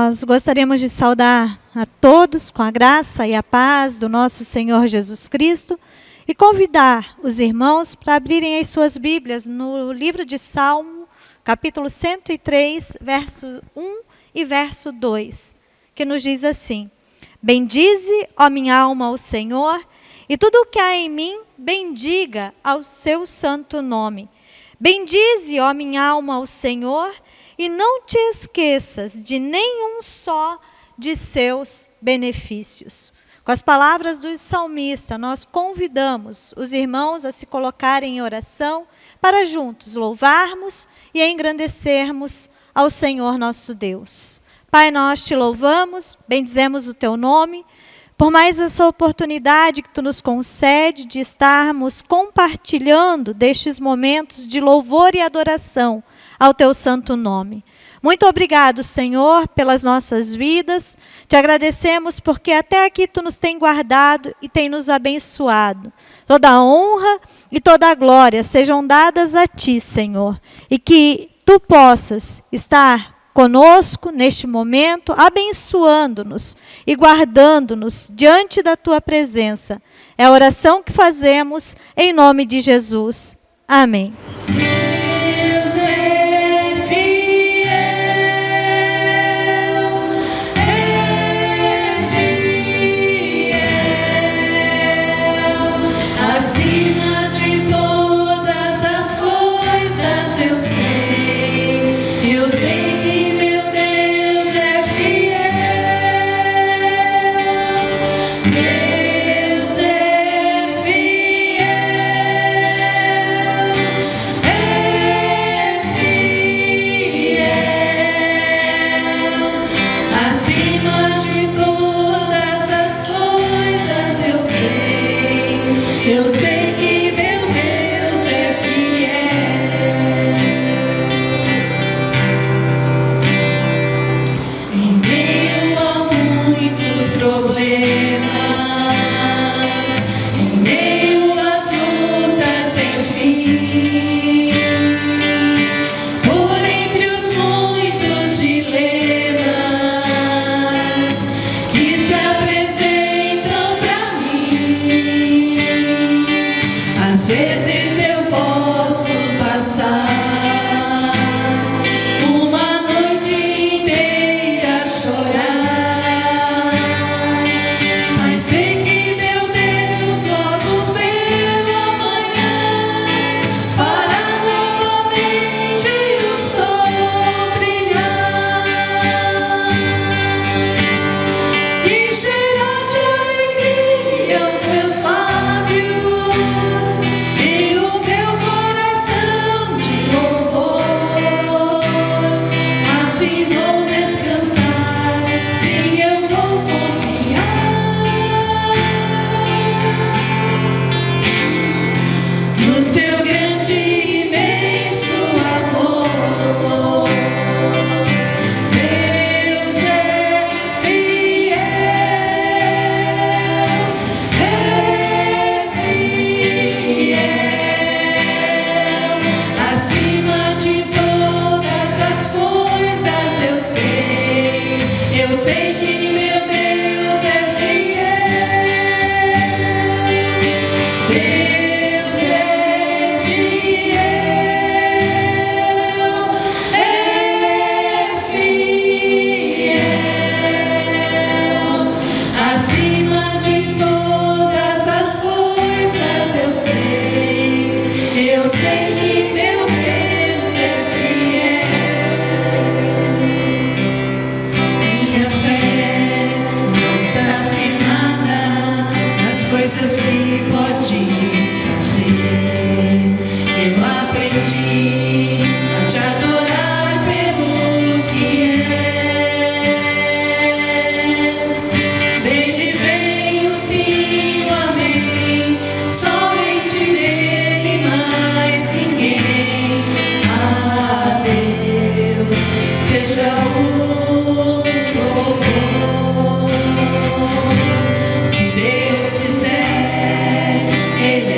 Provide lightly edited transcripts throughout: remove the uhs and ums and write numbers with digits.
Nós gostaríamos de saudar a todos com a graça e a paz do nosso Senhor Jesus Cristo e convidar os irmãos para abrirem as suas Bíblias no livro de Salmo, capítulo 103, verso 1 e verso 2, que nos diz assim: Bendize, ó minha alma, ao Senhor, e tudo o que há em mim, bendiga ao seu santo nome. Bendize, ó minha alma, ao Senhor, e não te esqueças de nenhum só de seus benefícios. Com as palavras do salmista, nós convidamos os irmãos a se colocarem em oração para juntos louvarmos e engrandecermos ao Senhor nosso Deus. Pai, nós te louvamos, bendizemos o teu nome, por mais essa oportunidade que tu nos concede de estarmos compartilhando destes momentos de louvor e adoração ao teu santo nome. Muito obrigado, Senhor, pelas nossas vidas. Te agradecemos porque até aqui tu nos tem guardado e tem nos abençoado. Toda a honra e toda a glória sejam dadas a ti, Senhor, e que tu possas estar conosco neste momento, abençoando-nos e guardando-nos diante da tua presença. É a oração que fazemos em nome de Jesus. Amém. Ele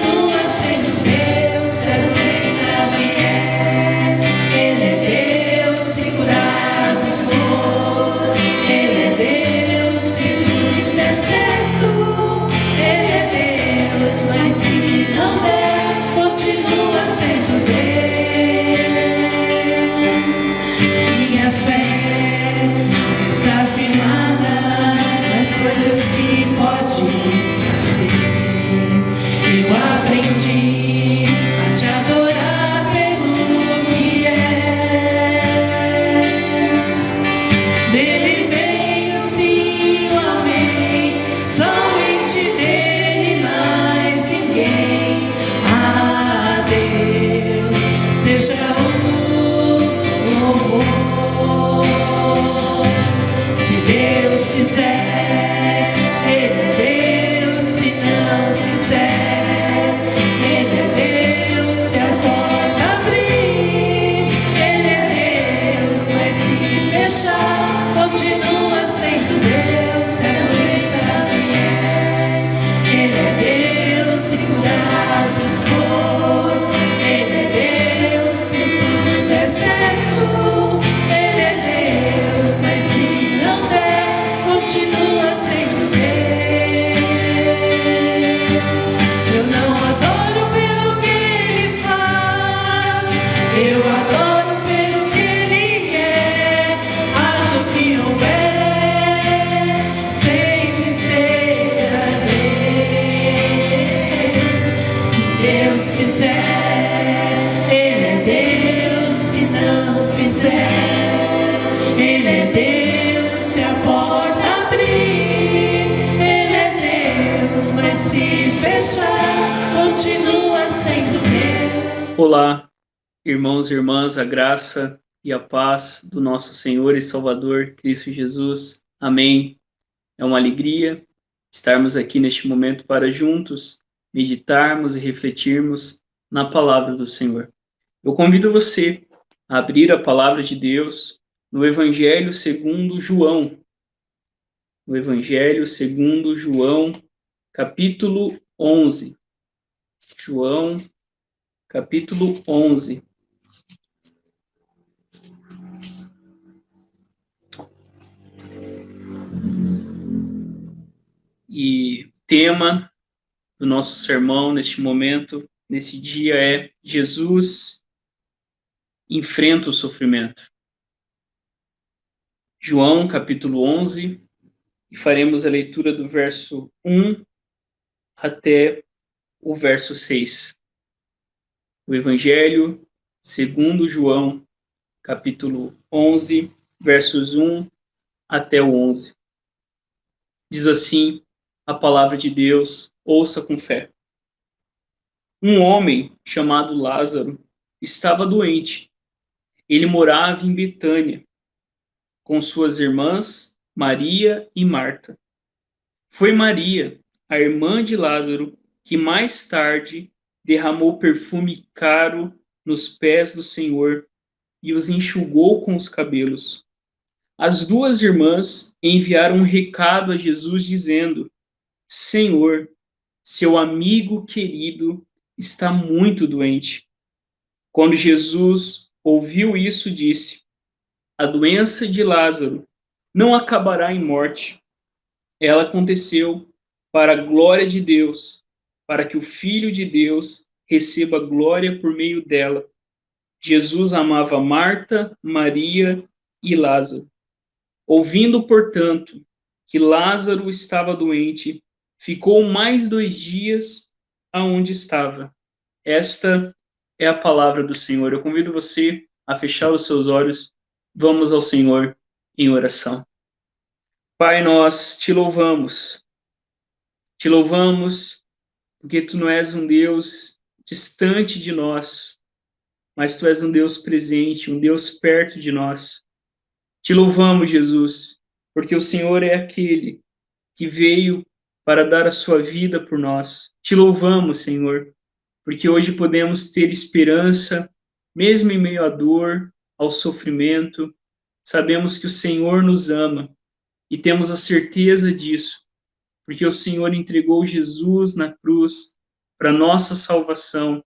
continua sendo Deus, se a doença vier. Ele é Deus, segurado for. Ele é Deus, se tudo der certo. Ele é Deus, mas se não der, continua sendo Deus. Minha fé está firmada nas coisas que pode se fazer. Eu aprendi a te adorar pelo que és. Dele veio sim o amém, somente dele mais ninguém. A Deus seja o louvor. Se Deus fizer, Ele é Deus. Se não fizer, Ele é Deus. Se a porta abrir, Ele é Deus. Mas se fechar, continua sendo Deus. Se a doença vier, Ele é Deus. Segurado for, Ele é Deus. Se tudo der certo, Ele é Deus. Mas se não der, continua sendo Deus. Eu não adoro pelo que Ele faz, eu adoro pelo que Ele é. Haja o que houver, sempre será Deus. Se Deus fizer, Ele é Deus. Se não fizer, Ele é Deus. Se a porta abrir, Ele é Deus. Mas se fechar, continua sendo Deus. Olá, irmãos e irmãs, a graça e a paz do nosso Senhor e Salvador Cristo Jesus. Amém. É uma alegria estarmos aqui neste momento para juntos meditarmos e refletirmos na palavra do Senhor. Eu convido você a abrir a palavra de Deus no Evangelho segundo João. No Evangelho segundo João, capítulo 11. João, capítulo 11. E tema do nosso sermão neste momento, nesse dia, é Jesus enfrenta o sofrimento. João, capítulo 11, e faremos a leitura do verso 1 até o verso 6. O Evangelho segundo João, capítulo 11, versos 1 até o 11. Diz assim a palavra de Deus, ouça com fé. Um homem chamado Lázaro estava doente. Ele morava em Betânia, com suas irmãs Maria e Marta. Foi Maria, a irmã de Lázaro, que mais tarde derramou perfume caro nos pés do Senhor e os enxugou com os cabelos. As duas irmãs enviaram um recado a Jesus dizendo: Senhor, seu amigo querido está muito doente. Quando Jesus ouviu isso, disse: a doença de Lázaro não acabará em morte. Ela aconteceu para a glória de Deus, para que o Filho de Deus receba glória por meio dela. Jesus amava Marta, Maria e Lázaro. Ouvindo, portanto, que Lázaro estava doente, ficou mais 2 dias aonde estava. Esta é a palavra do Senhor. Eu convido você a fechar os seus olhos. Vamos ao Senhor em oração. Pai, nós te louvamos. Te louvamos porque tu não és um Deus distante de nós, mas tu és um Deus presente, um Deus perto de nós. Te louvamos, Jesus, porque o Senhor é aquele que veio para dar a sua vida por nós. Te louvamos, Senhor, porque hoje podemos ter esperança, mesmo em meio à dor, ao sofrimento. Sabemos que o Senhor nos ama e temos a certeza disso, porque o Senhor entregou Jesus na cruz para nossa salvação,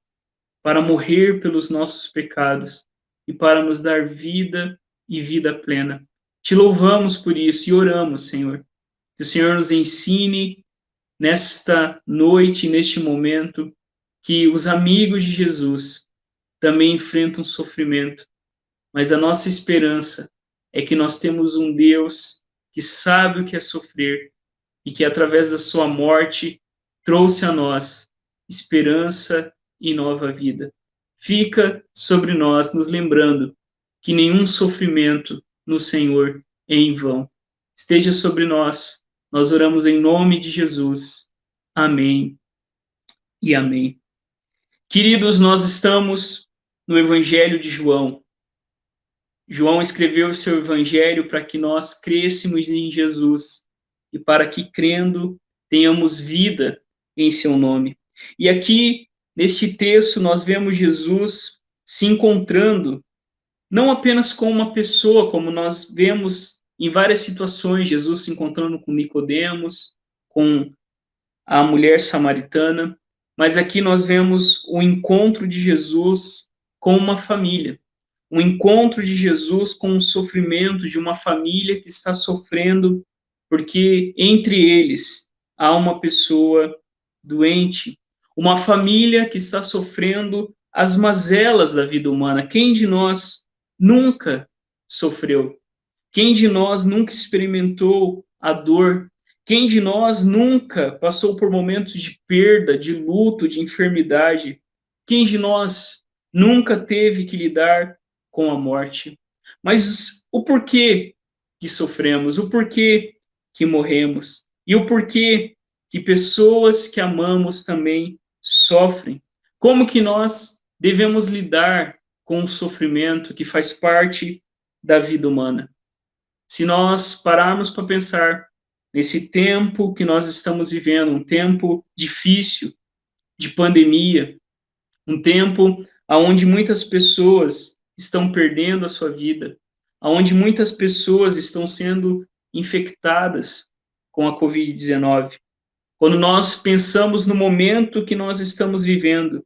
para morrer pelos nossos pecados e para nos dar vida e vida plena. Te louvamos por isso e oramos, Senhor, que o Senhor nos ensine nesta noite, neste momento, que os amigos de Jesus também enfrentam sofrimento, mas a nossa esperança é que nós temos um Deus que sabe o que é sofrer e que, através da sua morte, trouxe a nós esperança e nova vida. Fica sobre nós, nos lembrando que nenhum sofrimento no Senhor é em vão. Esteja sobre nós. Nós oramos em nome de Jesus. Amém e amém. Queridos, nós estamos no Evangelho de João. João escreveu o seu Evangelho para que nós crêssemos em Jesus e para que, crendo, tenhamos vida em seu nome. E aqui, neste texto, nós vemos Jesus se encontrando não apenas com uma pessoa, como nós vemos em várias situações, Jesus se encontrando com Nicodemos, com a mulher samaritana, mas aqui nós vemos o encontro de Jesus com uma família, um encontro de Jesus com o sofrimento de uma família que está sofrendo, porque entre eles há uma pessoa doente, uma família que está sofrendo as mazelas da vida humana. Quem de nós nunca sofreu? Quem de nós nunca experimentou a dor? Quem de nós nunca passou por momentos de perda, de luto, de enfermidade? Quem de nós nunca teve que lidar com a morte? Mas o porquê que sofremos? O porquê que morremos? E o porquê que pessoas que amamos também sofrem? Como que nós devemos lidar com o sofrimento que faz parte da vida humana? Se nós pararmos para pensar nesse tempo que nós estamos vivendo, um tempo difícil, de pandemia, um tempo onde muitas pessoas estão perdendo a sua vida, onde muitas pessoas estão sendo infectadas com a Covid-19. Quando nós pensamos no momento que nós estamos vivendo,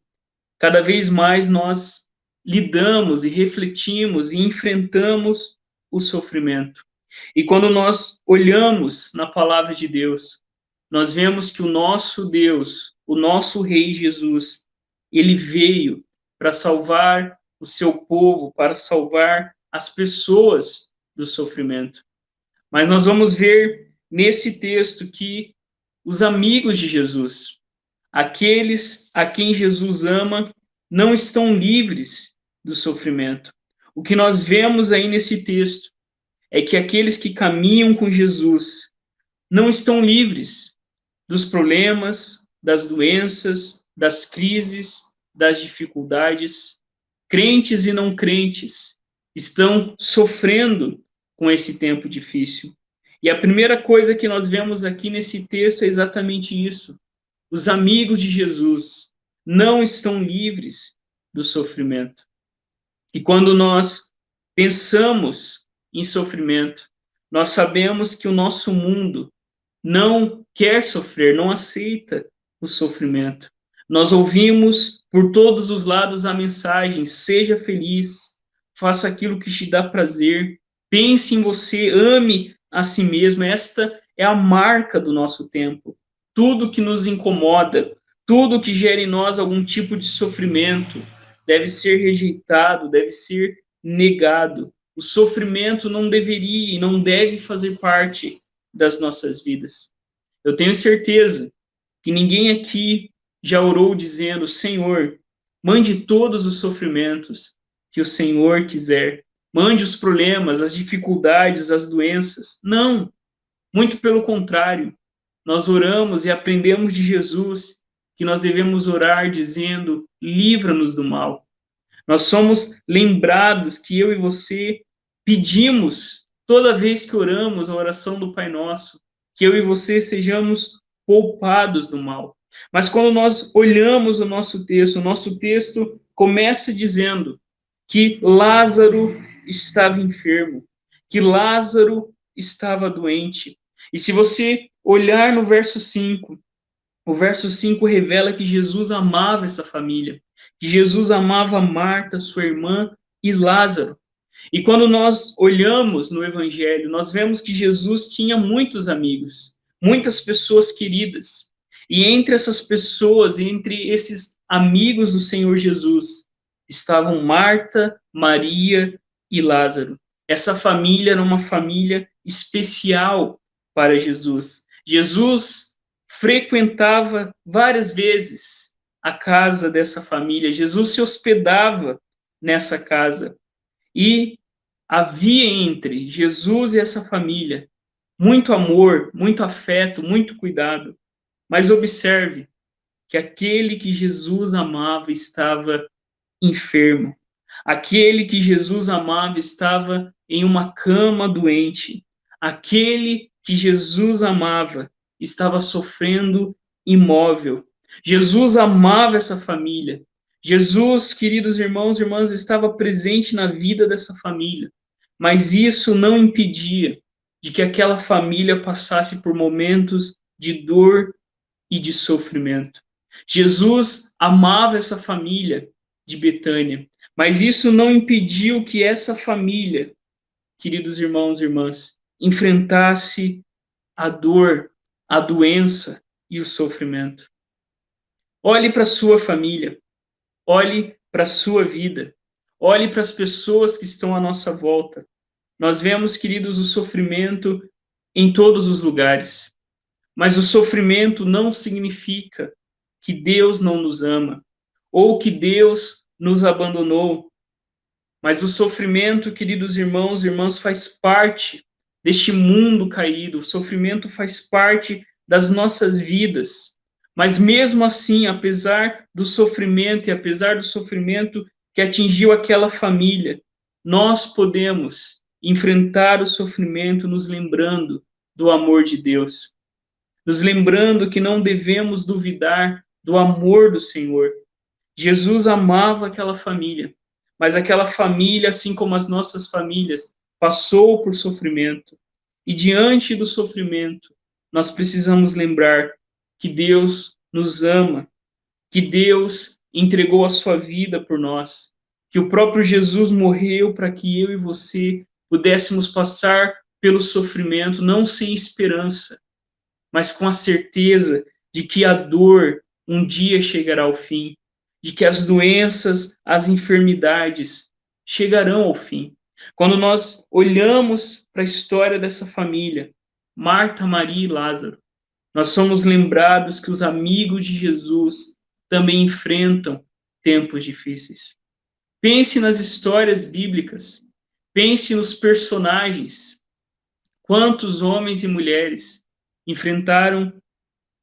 cada vez mais nós lidamos e refletimos e enfrentamos o sofrimento. E quando nós olhamos na palavra de Deus, nós vemos que o nosso Deus, o nosso Rei Jesus, ele veio para salvar o seu povo, para salvar as pessoas do sofrimento. Mas nós vamos ver nesse texto que os amigos de Jesus, aqueles a quem Jesus ama, não estão livres do sofrimento. O que nós vemos aí nesse texto é que aqueles que caminham com Jesus não estão livres dos problemas, das doenças, das crises, das dificuldades. Crentes e não crentes estão sofrendo com esse tempo difícil. E a primeira coisa que nós vemos aqui nesse texto é exatamente isso. Os amigos de Jesus não estão livres do sofrimento. E quando nós pensamos em sofrimento, nós sabemos que o nosso mundo não quer sofrer, não aceita o sofrimento. Nós ouvimos por todos os lados a mensagem: seja feliz, faça aquilo que te dá prazer, pense em você, ame a si mesmo. Esta é a marca do nosso tempo. Tudo que nos incomoda, tudo que gera em nós algum tipo de sofrimento, deve ser rejeitado, deve ser negado. O sofrimento não deveria e não deve fazer parte das nossas vidas. Eu tenho certeza que ninguém aqui já orou dizendo: Senhor, mande todos os sofrimentos que o Senhor quiser. Mande os problemas, as dificuldades, as doenças. Não, muito pelo contrário. Nós oramos e aprendemos de Jesus que nós devemos orar dizendo: livra-nos do mal. Nós somos lembrados que eu e você pedimos, toda vez que oramos a oração do Pai Nosso, que eu e você sejamos poupados do mal. Mas quando nós olhamos o nosso texto começa dizendo que Lázaro estava enfermo, que Lázaro estava doente. E se você olhar no verso 5, O verso 5 revela que Jesus amava essa família, que Jesus amava Marta, sua irmã, e Lázaro. E quando nós olhamos no Evangelho, nós vemos que Jesus tinha muitos amigos, muitas pessoas queridas. E entre essas pessoas, entre esses amigos do Senhor Jesus, estavam Marta, Maria e Lázaro. Essa família era uma família especial para Jesus. Jesus frequentava várias vezes a casa dessa família. Jesus se hospedava nessa casa. E havia entre Jesus e essa família muito amor, muito afeto, muito cuidado. Mas observe que aquele que Jesus amava estava enfermo. Aquele que Jesus amava estava em uma cama doente. Aquele que Jesus amava estava sofrendo imóvel. Jesus amava essa família. Jesus, queridos irmãos e irmãs, estava presente na vida dessa família. Mas isso não impedia de que aquela família passasse por momentos de dor e de sofrimento. Jesus amava essa família de Betânia, mas isso não impediu que essa família, queridos irmãos e irmãs, enfrentasse a dor, a doença e o sofrimento. Olhe para a sua família, olhe para a sua vida, olhe para as pessoas que estão à nossa volta. Nós vemos, queridos, o sofrimento em todos os lugares, mas o sofrimento não significa que Deus não nos ama, ou que Deus nos abandonou. Mas o sofrimento, queridos irmãos e irmãs, faz parte deste mundo caído. O sofrimento faz parte das nossas vidas. Mas mesmo assim, apesar do sofrimento e apesar do sofrimento que atingiu aquela família, nós podemos enfrentar o sofrimento nos lembrando do amor de Deus, nos lembrando que não devemos duvidar do amor do Senhor. Jesus amava aquela família, mas aquela família, assim como as nossas famílias, passou por sofrimento. E diante do sofrimento, nós precisamos lembrar que Deus nos ama, que Deus entregou a sua vida por nós, que o próprio Jesus morreu para que eu e você pudéssemos passar pelo sofrimento, não sem esperança, mas com a certeza de que a dor um dia chegará ao fim, de que as doenças, as enfermidades chegarão ao fim. Quando nós olhamos para a história dessa família, Marta, Maria e Lázaro, nós somos lembrados que os amigos de Jesus também enfrentam tempos difíceis. Pense nas histórias bíblicas, pense nos personagens. Quantos homens e mulheres enfrentaram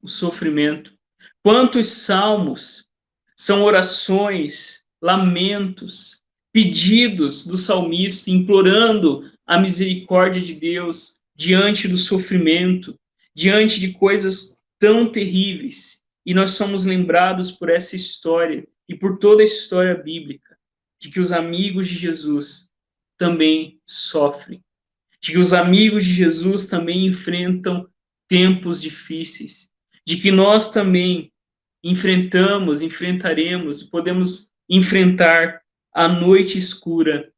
o sofrimento? Quantos salmos são orações, lamentos, pedidos do salmista, implorando a misericórdia de Deus diante do sofrimento, diante de coisas tão terríveis. E nós somos lembrados por essa história e por toda a história bíblica, de que os amigos de Jesus também sofrem, de que os amigos de Jesus também enfrentam tempos difíceis, de que nós também enfrentaremos e podemos enfrentar a noite escura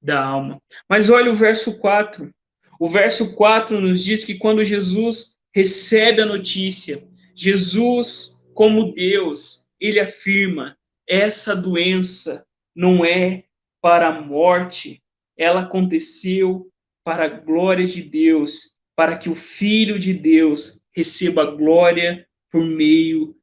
da alma. Mas olha o verso 4. O verso 4 nos diz que quando Jesus recebe a notícia, Jesus, como Deus, ele afirma: essa doença não é para a morte, ela aconteceu para a glória de Deus, para que o Filho de Deus receba glória por meio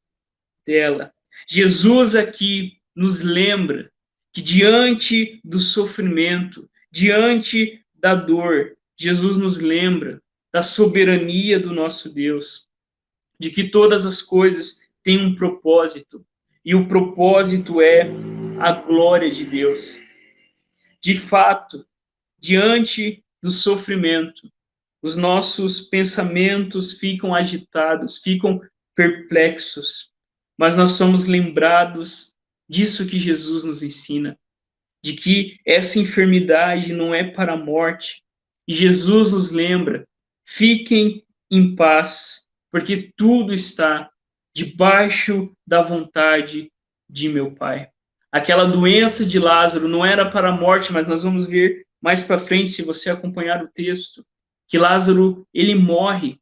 dela. Jesus aqui nos lembra que diante do sofrimento, diante da dor, Jesus nos lembra da soberania do nosso Deus, de que todas as coisas têm um propósito, e o propósito é a glória de Deus. De fato, diante do sofrimento, os nossos pensamentos ficam agitados, ficam perplexos, mas nós somos lembrados disso que Jesus nos ensina, de que essa enfermidade não é para a morte. E Jesus nos lembra: fiquem em paz, porque tudo está debaixo da vontade de meu Pai. Aquela doença de Lázaro não era para a morte, mas nós vamos ver mais para frente, se você acompanhar o texto, que Lázaro, ele morre.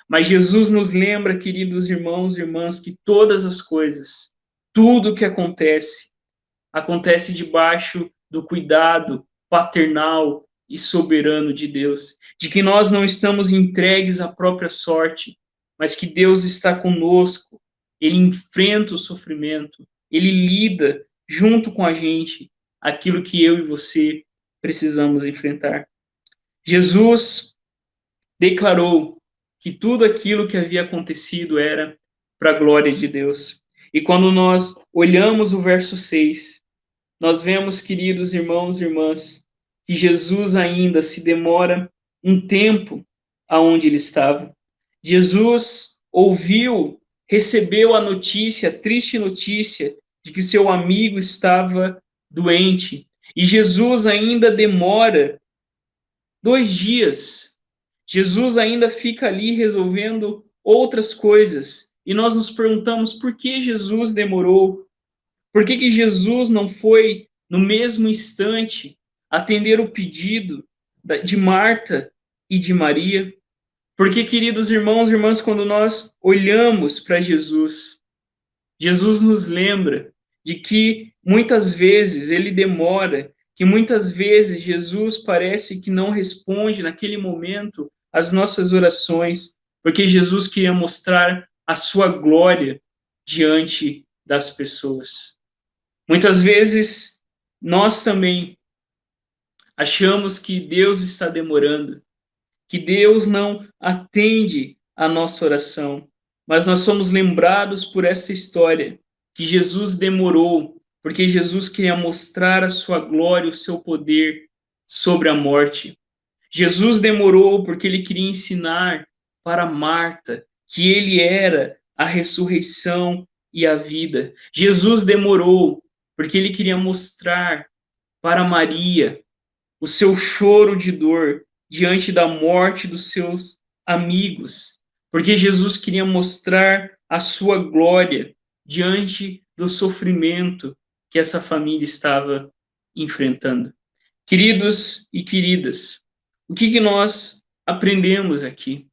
Mas Jesus nos lembra, queridos irmãos e irmãs, que todas as coisas, tudo que acontece, acontece debaixo do cuidado paternal e soberano de Deus, de que nós não estamos entregues à própria sorte, mas que Deus está conosco, Ele enfrenta o sofrimento, Ele lida junto com a gente aquilo que eu e você precisamos enfrentar. Jesus declarou que tudo aquilo que havia acontecido era para a glória de Deus. E quando nós olhamos o verso 6, nós vemos, queridos irmãos e irmãs, que Jesus ainda se demora um tempo aonde ele estava. Jesus ouviu, recebeu a notícia, a triste notícia, de que seu amigo estava doente. E Jesus ainda demora 2 dias. Jesus ainda fica ali resolvendo outras coisas. E nós nos perguntamos por que Jesus demorou. Por que Jesus não foi, no mesmo instante, atender o pedido de Marta e de Maria? Porque, queridos irmãos e irmãs, quando nós olhamos para Jesus, Jesus nos lembra de que muitas vezes ele demora, que muitas vezes Jesus parece que não responde naquele momento às nossas orações, porque Jesus queria mostrar a sua glória diante das pessoas. Muitas vezes, nós também achamos que Deus está demorando, que Deus não atende a nossa oração, mas nós somos lembrados por essa história, que Jesus demorou, porque Jesus queria mostrar a sua glória, o seu poder sobre a morte. Jesus demorou porque ele queria ensinar para Marta que ele era a ressurreição e a vida. Jesus demorou porque ele queria mostrar para Maria o seu choro de dor diante da morte dos seus amigos, porque Jesus queria mostrar a sua glória diante do sofrimento que essa família estava enfrentando. Queridos e queridas, o que nós aprendemos aqui?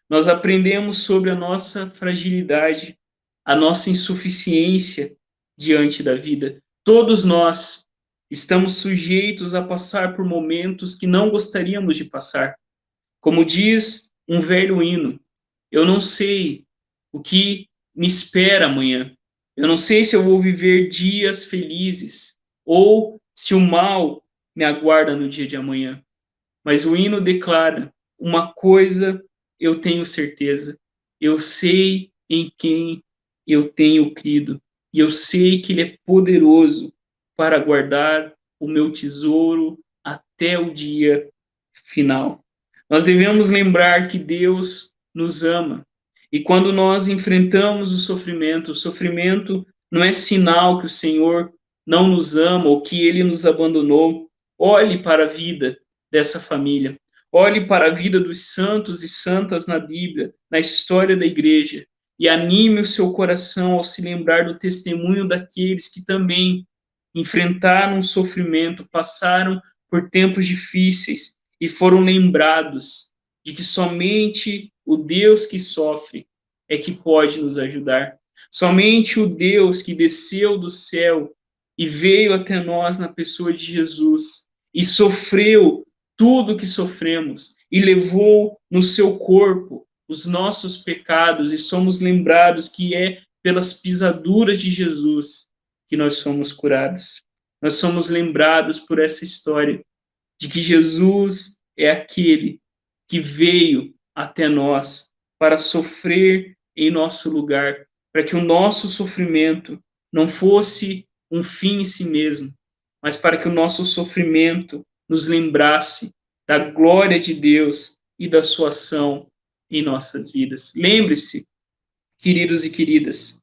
Nós aprendemos sobre a nossa fragilidade, a nossa insuficiência diante da vida. Todos nós estamos sujeitos a passar por momentos que não gostaríamos de passar. Como diz um velho hino, eu não sei o que me espera amanhã. Eu não sei se eu vou viver dias felizes ou se o mal me aguarda no dia de amanhã. Mas o hino declara: uma coisa eu tenho certeza, eu sei em quem eu tenho crido, e eu sei que ele é poderoso para guardar o meu tesouro até o dia final. Nós devemos lembrar que Deus nos ama, e quando nós enfrentamos o sofrimento não é sinal que o Senhor não nos ama ou que ele nos abandonou. Olhe para a vida dessa família. Olhe para a vida dos santos e santas na Bíblia, na história da igreja, e anime o seu coração ao se lembrar do testemunho daqueles que também enfrentaram o sofrimento, passaram por tempos difíceis e foram lembrados de que somente o Deus que sofre é que pode nos ajudar. Somente o Deus que desceu do céu e veio até nós na pessoa de Jesus e sofreu tudo que sofremos e levou no seu corpo os nossos pecados, e somos lembrados que é pelas pisaduras de Jesus que nós somos curados. Nós somos lembrados por essa história de que Jesus é aquele que veio até nós para sofrer em nosso lugar, para que o nosso sofrimento não fosse um fim em si mesmo, mas para que o nosso sofrimento nos lembrasse da glória de Deus e da sua ação em nossas vidas. Lembre-se, queridos e queridas,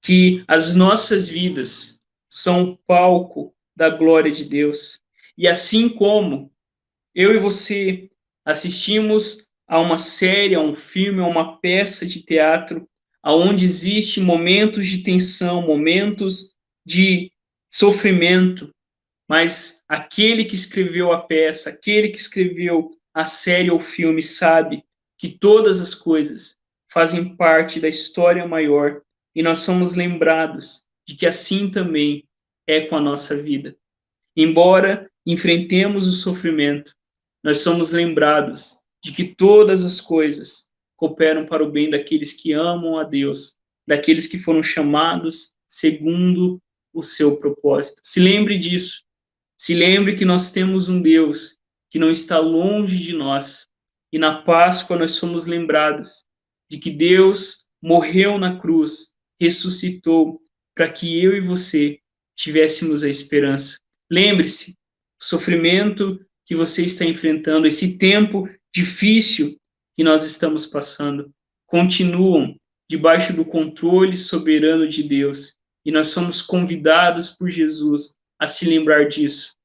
que as nossas vidas são palco da glória de Deus. E assim como eu e você assistimos a uma série, a um filme, a uma peça de teatro, aonde existem momentos de tensão, momentos de sofrimento, mas aquele que escreveu a peça, aquele que escreveu a série ou filme sabe que todas as coisas fazem parte da história maior e nós somos lembrados de que assim também é com a nossa vida. Embora enfrentemos o sofrimento, nós somos lembrados de que todas as coisas cooperam para o bem daqueles que amam a Deus, daqueles que foram chamados segundo o seu propósito. Se lembre disso. Se lembre que nós temos um Deus que não está longe de nós. E na Páscoa nós somos lembrados de que Deus morreu na cruz, ressuscitou, para que eu e você tivéssemos a esperança. Lembre-se, o sofrimento que você está enfrentando, esse tempo difícil que nós estamos passando, continuam debaixo do controle soberano de Deus. E nós somos convidados por Jesus a se lembrar disso.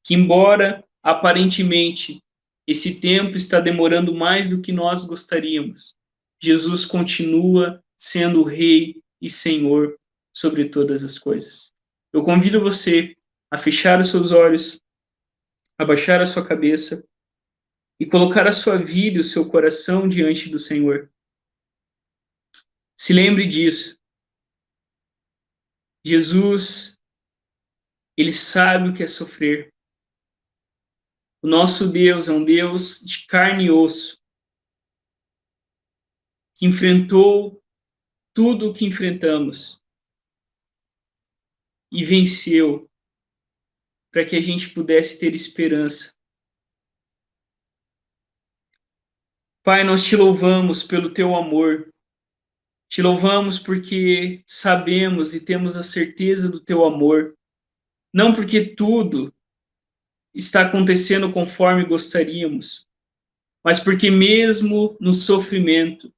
Que embora, aparentemente, esse tempo está demorando mais do que nós gostaríamos, Jesus continua sendo o Rei e Senhor sobre todas as coisas. Eu convido você a fechar os seus olhos, a baixar a sua cabeça e colocar a sua vida e o seu coração diante do Senhor. Se lembre disso. Jesus, ele sabe o que é sofrer. O nosso Deus é um Deus de carne e osso, que enfrentou tudo o que enfrentamos e venceu para que a gente pudesse ter esperança. Pai, nós te louvamos pelo teu amor. Te louvamos porque sabemos e temos a certeza do teu amor. Não porque tudo está acontecendo conforme gostaríamos, mas porque mesmo no sofrimento,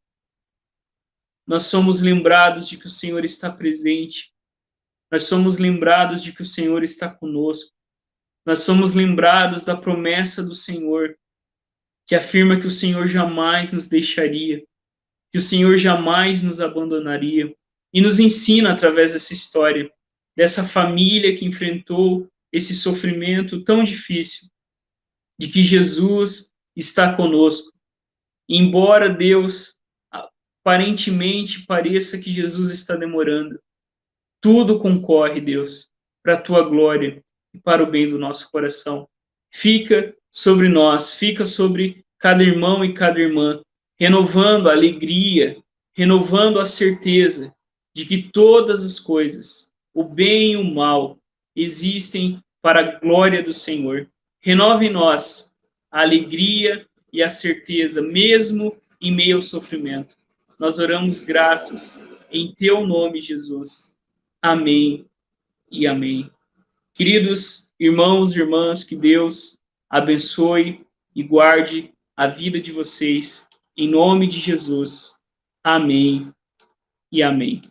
nós somos lembrados de que o Senhor está presente. Nós somos lembrados de que o Senhor está conosco. Nós somos lembrados da promessa do Senhor, que afirma que o Senhor jamais nos deixaria, que o Senhor jamais nos abandonaria, e nos ensina através dessa história, dessa família que enfrentou esse sofrimento tão difícil, de que Jesus está conosco. E embora Deus, aparentemente, pareça que Jesus está demorando, tudo concorre, Deus, para a tua glória e para o bem do nosso coração. Fica sobre nós, fica sobre cada irmão e cada irmã, renovando a alegria, renovando a certeza de que todas as coisas, o bem e o mal, existem para a glória do Senhor. Renove em nós a alegria e a certeza, mesmo em meio ao sofrimento. Nós oramos gratos em teu nome, Jesus. Amém e amém. Queridos irmãos e irmãs, que Deus abençoe e guarde a vida de vocês, em nome de Jesus. Amém e amém.